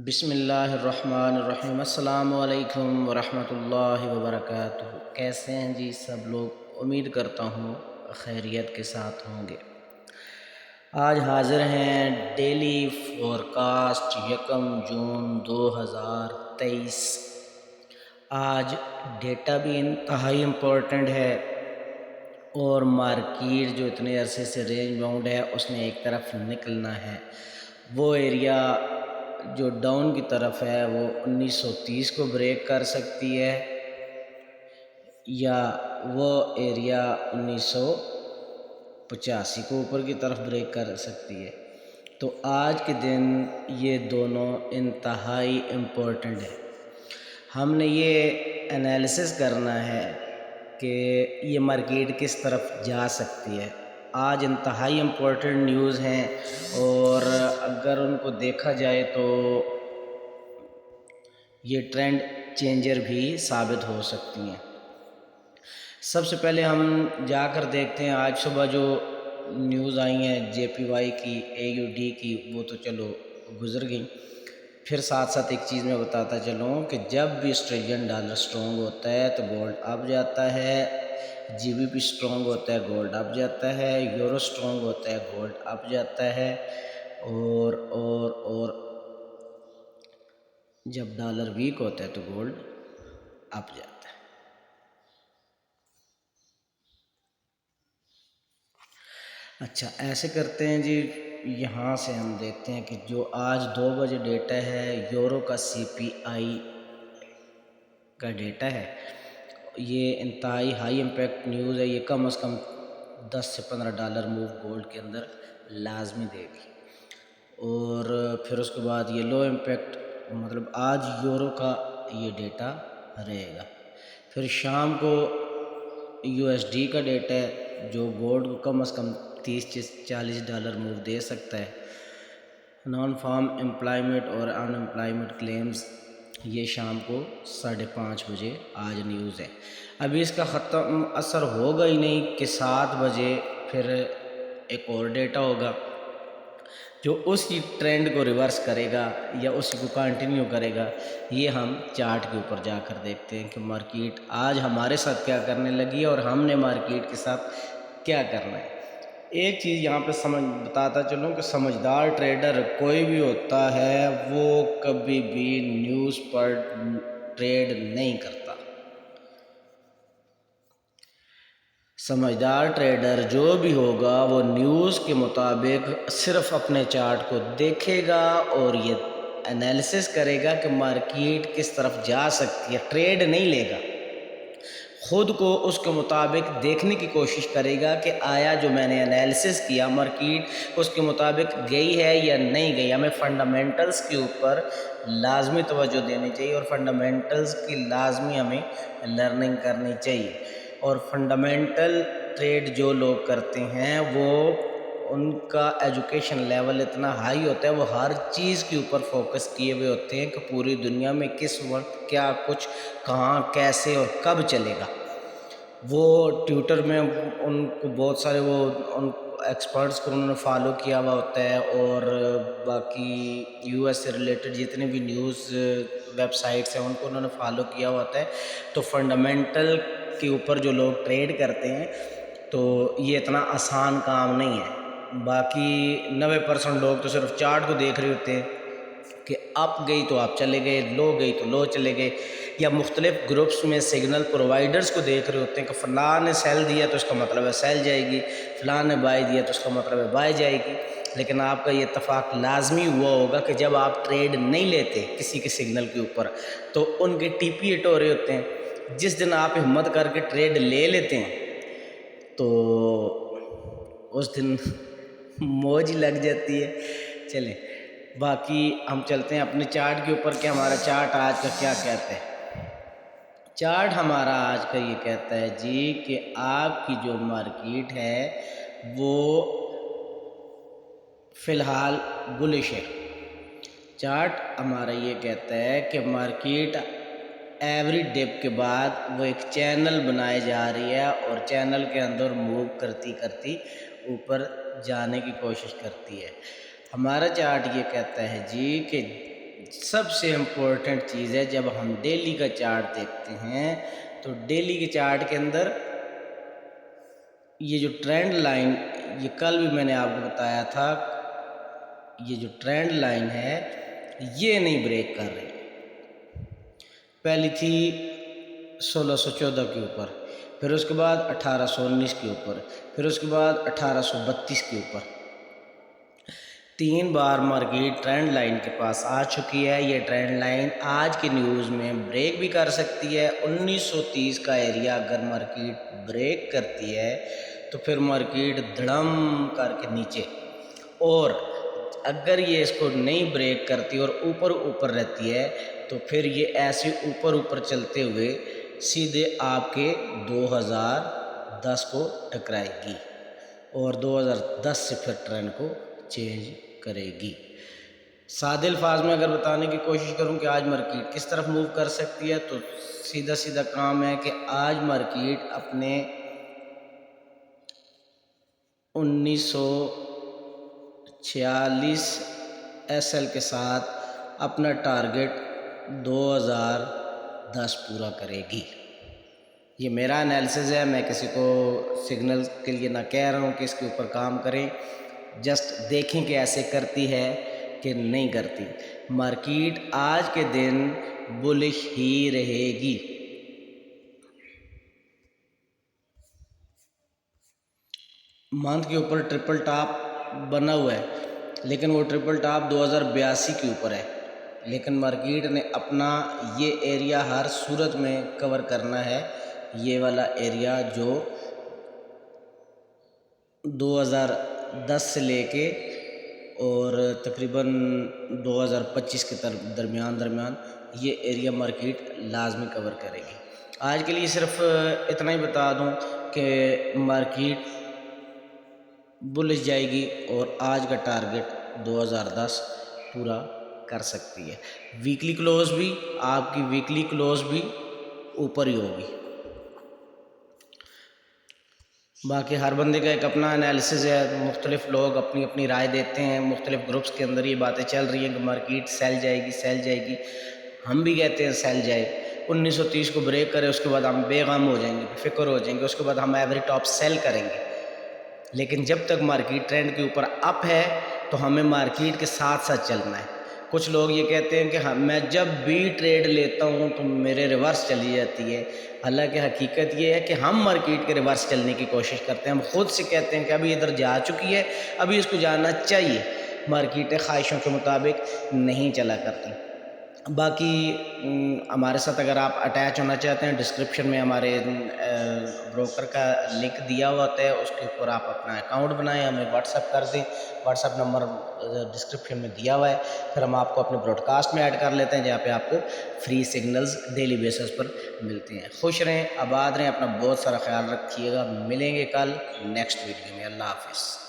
بسم اللہ الرحمن الرحیم۔ السلام علیکم ورحمۃ اللہ وبرکاتہ۔ کیسے ہیں جی سب لوگ؟ امید کرتا ہوں خیریت کے ساتھ ہوں گے۔ آج حاضر ہیں ڈیلی فور کاسٹ 1 جون 2023۔ آج ڈیٹا بھی انتہائی امپورٹنٹ ہے اور مارکیٹ جو اتنے عرصے سے رینج باؤنڈ ہے اس نے ایک طرف نکلنا ہے۔ وہ ایریا جو ڈاؤن کی طرف ہے وہ 1930 کو بریک کر سکتی ہے یا وہ ایریا 1985 کو اوپر کی طرف بریک کر سکتی ہے۔ تو آج کے دن یہ دونوں انتہائی امپورٹنٹ ہے۔ ہم نے یہ انالیسس کرنا ہے کہ یہ مارکیٹ کس طرف جا سکتی ہے۔ آج انتہائی امپورٹنٹ نیوز ہیں اور اگر ان کو دیکھا جائے تو یہ ٹرینڈ چینجر بھی ثابت ہو سکتی ہیں۔ سب سے پہلے ہم جا کر دیکھتے ہیں آج صبح جو نیوز آئی ہیں JPY کی، AUD کی، وہ تو چلو گزر گئیں۔ پھر ساتھ ساتھ ایک چیز میں بتاتا چلوں کہ جب بھی آسٹریلین ڈالر سٹرونگ ہوتا ہے تو گولڈ اپ جاتا ہے، GBP سٹرونگ ہوتا ہے گولڈ اپ جاتا ہے، یورو سٹرونگ ہوتا ہے گولڈ اپ جاتا ہے، اور جب ڈالر ویک ہوتا ہے تو گولڈ اپ جاتا ہے۔ اچھا ایسے کرتے ہیں جی، یہاں سے ہم دیکھتے ہیں کہ جو آج 2 بجے ڈیٹا ہے یورو کا CPI کا ڈیٹا ہے، یہ انتہائی ہائی امپیکٹ نیوز ہے۔ یہ کم از کم $10 سے $15 موو گولڈ کے اندر لازمی دے گی۔ اور پھر اس کے بعد یہ لو امپیکٹ، مطلب آج یورو کا یہ ڈیٹا رہے گا۔ پھر شام کو USD کا ڈیٹا ہے جو گولڈ کو کم از کم $30 سے $40 موو دے سکتا ہے۔ نان فارم امپلائمنٹ اور ان امپلائمنٹ کلیمز یہ شام کو 5:30 بجے آج نیوز ہے۔ ابھی اس کا ختم اثر ہوگا ہی نہیں کہ 7 بجے پھر ایک اور ڈیٹا ہوگا جو اسی ٹرینڈ کو ریورس کرے گا یا اسی کو کنٹینیو کرے گا۔ یہ ہم چارٹ کے اوپر جا کر دیکھتے ہیں کہ مارکیٹ آج ہمارے ساتھ کیا کرنے لگی ہے اور ہم نے مارکیٹ کے ساتھ کیا کرنا ہے۔ ایک چیز یہاں پہ بتاتا چلوں کہ سمجھدار ٹریڈر کوئی بھی ہوتا ہے وہ کبھی بھی نیوز پر ٹریڈ نہیں کرتا۔ سمجھدار ٹریڈر جو بھی ہوگا وہ نیوز کے مطابق صرف اپنے چارٹ کو دیکھے گا اور یہ انالیسس کرے گا کہ مارکیٹ کس طرف جا سکتی ہے، ٹریڈ نہیں لے گا۔ خود کو اس کے مطابق دیکھنے کی کوشش کرے گا کہ آیا جو میں نے انالیسس کیا مارکیٹ اس کے مطابق گئی ہے یا نہیں گئی۔ ہمیں فنڈامنٹلز کے اوپر لازمی توجہ دینی چاہیے اور فنڈامنٹلز کی لازمی ہمیں لرننگ کرنی چاہیے۔ اور فنڈامنٹل ٹریڈ جو لوگ کرتے ہیں وہ ان کا ایجوکیشن لیول اتنا ہائی ہوتا ہے، وہ ہر چیز کے اوپر فوکس کیے ہوئے ہوتے ہیں کہ پوری دنیا میں کس وقت کیا کچھ کہاں کیسے اور کب چلے گا۔ وہ ٹویٹر میں ان کو بہت سارے ان ایکسپرٹس کو انہوں نے فالو کیا ہوا ہوتا ہے، اور باقی US سے ریلیٹڈ جتنے بھی نیوز ویب سائٹس ہیں ان کو انہوں نے فالو کیا ہوا ہوتا ہے۔ تو فنڈامنٹل کے اوپر جو لوگ ٹریڈ کرتے ہیں تو یہ اتنا آسان کام نہیں ہے۔ باقی 90% لوگ تو صرف چارٹ کو دیکھ رہے ہوتے ہیں کہ اپ گئی تو آپ چلے گئے، لو گئی تو لو چلے گئے، یا مختلف گروپس میں سگنل پرووائڈرز کو دیکھ رہے ہوتے ہیں کہ فلاں نے سیل دیا تو اس کا مطلب ہے سیل جائے گی، فلاں نے بائی دیا تو اس کا مطلب ہے بائی جائے گی۔ لیکن آپ کا یہ اتفاق لازمی ہوا ہوگا کہ جب آپ ٹریڈ نہیں لیتے کسی کے سگنل کے اوپر تو ان کے TP ہٹ ہو رہے ہوتے ہیں۔ جس دن آپ ہمت کر کے ٹریڈ لے لیتے ہیں تو اس دن موج لگ جاتی ہے۔ چلیں باقی ہم چلتے ہیں اپنے چارٹ کے اوپر کہ ہمارا چارٹ آج کا کیا کہتا ہے۔ چارٹ ہمارا آج کا یہ کہتا ہے جی کہ آپ کی جو مارکیٹ ہے وہ فی الحال بلش ہے۔ چارٹ ہمارا یہ کہتا ہے کہ مارکیٹ ایوری ڈپ کے بعد وہ ایک چینل بنائے جا رہی ہے اور چینل کے اندر موو کرتی کرتی اوپر جانے کی کوشش کرتی ہے۔ ہمارا چارٹ یہ کہتا ہے جی کہ سب سے امپورٹنٹ چیز ہے جب ہم ڈیلی کا چارٹ دیکھتے ہیں تو ڈیلی کے چارٹ کے اندر یہ جو ٹرینڈ لائن، یہ کل بھی میں نے آپ کو بتایا تھا، یہ جو ٹرینڈ لائن ہے یہ نہیں بریک کر رہی. پہلی تھی 1614 کے اوپر، پھر اس کے بعد 1819 کے اوپر، پھر اس کے بعد 1832 کے اوپر. 3 بار مارکیٹ ٹرینڈ لائن کے پاس آ چکی ہے. یہ ٹرینڈ لائن آج کی نیوز میں بریک بھی کر سکتی ہے. 1930 کا ایریا اگر مارکیٹ بریک کرتی ہے تو پھر مارکیٹ دھڑم کر کے نیچے، اور اگر یہ اس کو نہیں بریک کرتی اور اوپر رہتی ہے تو پھر یہ ایسے اوپر چلتے ہوئے سیدھے آپ کے 2010 کو ٹکرائے گی، اور 2010 سے پھر ٹرینڈ کو چینج کرے گی. سادے الفاظ میں اگر بتانے کی کوشش کروں کہ آج مارکیٹ کس طرف موو کر سکتی ہے تو سیدھا کام ہے کہ آج مارکیٹ اپنے 1946 ایس ایل کے ساتھ اپنا ٹارگٹ 2010 پورا کرے گی. یہ میرا انالیسز ہے، میں کسی کو سگنل کے لیے نہ کہہ رہا ہوں کہ اس کے اوپر کام کریں، جسٹ دیکھیں کہ ایسے کرتی ہے کہ نہیں کرتی. مارکیٹ آج کے دن بلش ہی رہے گی. منتھ کے اوپر ٹرپل ٹاپ بنا ہوا ہے، لیکن وہ ٹرپل ٹاپ 2082 کے اوپر ہے، لیکن مارکیٹ نے اپنا یہ ایریا ہر صورت میں کور کرنا ہے. یہ والا ایریا جو 2010 سے لے کے اور تقریباً 2025 کے درمیان یہ ایریا مارکیٹ لازمی کور کرے گی. آج کے لیے صرف اتنا ہی بتا دوں کہ مارکیٹ بلش جائے گی اور آج کا ٹارگٹ 2010 پورا کر سکتی ہے. ویکلی کلوز بھی، آپ کی ویکلی کلوز بھی اوپر ہی ہوگی. باقی ہر بندے کا ایک اپنا انالیسز ہے، مختلف لوگ اپنی اپنی رائے دیتے ہیں. مختلف گروپس کے اندر یہ باتیں چل رہی ہیں کہ مارکیٹ سیل جائے گی. ہم بھی کہتے ہیں سیل جائے. 1930 کو بریک کرے اس کے بعد ہم بے غم ہو جائیں گے، فکر ہو جائیں گے، اس کے بعد ہم ایوری ٹاپ سیل کریں گے. لیکن جب تک مارکیٹ ٹرینڈ کے اوپر اپ ہے تو ہمیں مارکیٹ کے ساتھ چلنا ہے. کچھ لوگ یہ کہتے ہیں کہ میں جب بھی ٹریڈ لیتا ہوں تو میرے ریورس چلی جاتی ہے. حالانکہ حقیقت یہ ہے کہ ہم مارکیٹ کے ریورس چلنے کی کوشش کرتے ہیں. ہم خود سے کہتے ہیں کہ ابھی ادھر جا چکی ہے، ابھی اس کو جانا چاہیے. مارکیٹیں خواہشوں کے مطابق نہیں چلا کرتی. باقی ہمارے ساتھ اگر آپ اٹیچ ہونا چاہتے ہیں، ڈسکرپشن میں ہمارے بروکر کا لنک دیا ہوا ہوتا ہے، اس کے اوپر آپ اپنا اکاؤنٹ بنائیں، ہمیں واٹس ایپ کر دیں. واٹس ایپ نمبر ڈسکرپشن میں دیا ہوا ہے. پھر ہم آپ کو اپنے براڈ کاسٹ میں ایڈ کر لیتے ہیں جہاں پہ آپ کو فری سگنلز ڈیلی بیسس پر ملتے ہیں. خوش رہیں، آباد رہیں، اپنا بہت سارا خیال رکھیے گا. ملیں گے کل نیکسٹ ویڈیو میں. اللہ حافظ.